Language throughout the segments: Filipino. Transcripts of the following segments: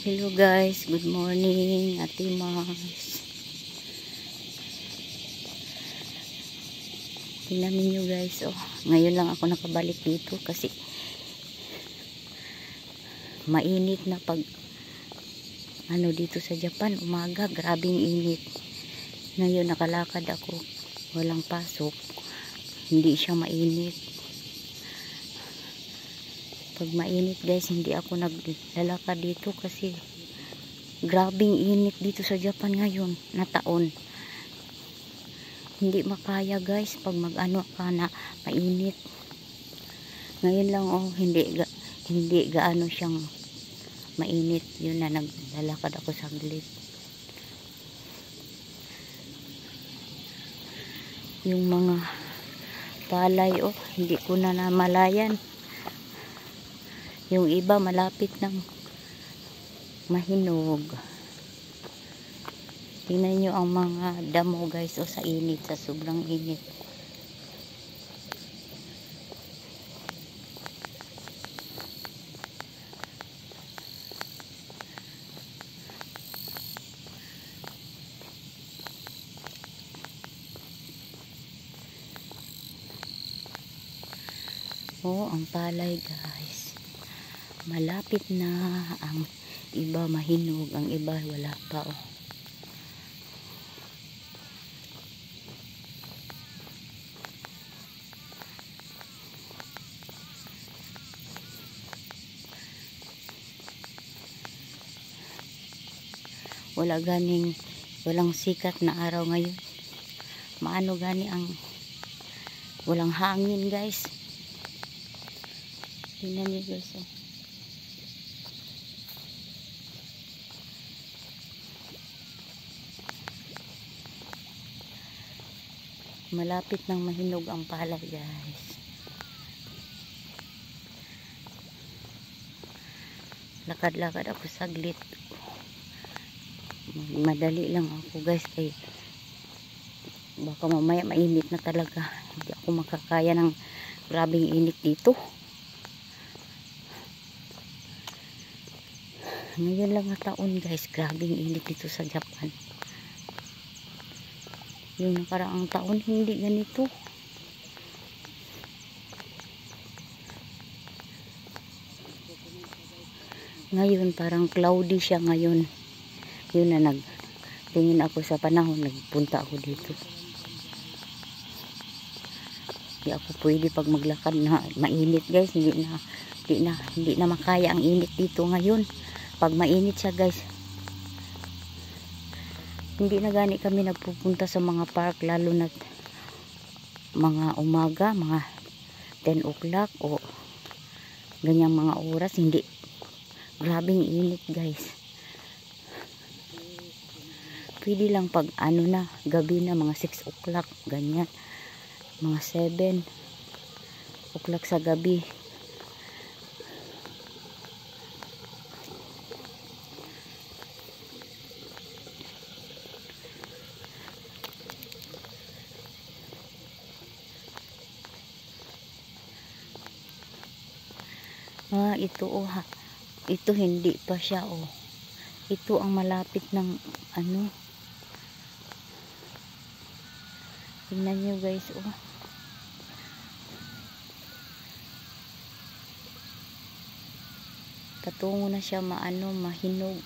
Hello guys, good morning, Ate Mas. Tingnan niyo guys, ngayon lang ako nakabalik dito kasi mainit na pag dito sa Japan, umaga, grabing init. Ngayon nakalakad ako, walang pasok, hindi siya mainit. Pag mainit guys, hindi ako naglalakad dito kasi grabing init dito sa Japan ngayon na taon. Hindi makaya guys pag ka na mainit. Ngayon lang hindi gaano siyang mainit. Yun na naglalakad ako saglit. Yung mga palay hindi ko na namalayan. Yung iba malapit ng mahinog. Tingnan nyo ang mga damo guys sa init, sa sobrang init. Ang palay guys, malapit na. Ang iba mahinog, ang iba wala pa walang sikat na araw ngayon. Maano gani ang walang hangin guys. Tingnan niyo guys malapit nang mahinog ang palay guys. Lakad-lakad ako saglit. Madali lang ako guys kay baka mamaya mainit na talaga. Hindi ako makakaya ng grabing init dito. Ngayon lang na taon guys, grabing init dito sa Japan. Yung nakaraang taon hindi ganito. Ngayon parang cloudy siya ngayon. Yun na nagtingin ako sa panahon, nagpunta ako dito. Hindi ako pwede pag maglakad na mainit guys. Hindi na makaya ang init dito ngayon. Pag mainit siya guys, hindi na gani kami nagpupunta sa mga park, lalo na mga umaga, mga 10 o'clock o ganyang mga oras. Hindi, grabing init guys. Pwede lang pag na gabi na, mga 6 o'clock ganyan, mga 7 o'clock sa gabi. Ito hindi pa siya ito ang malapit ng tingnan nyo guys patungo na siya mahinog.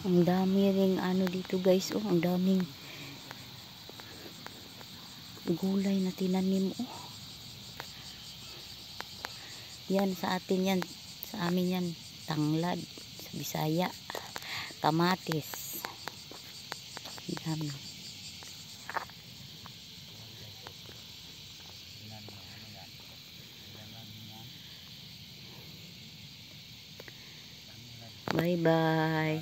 Ang dami ring dito guys ang daming gulay na tinanim yan sa atin yan, sa amin yan tanglad, sa Bisaya kamatis. Dami. Bye bye.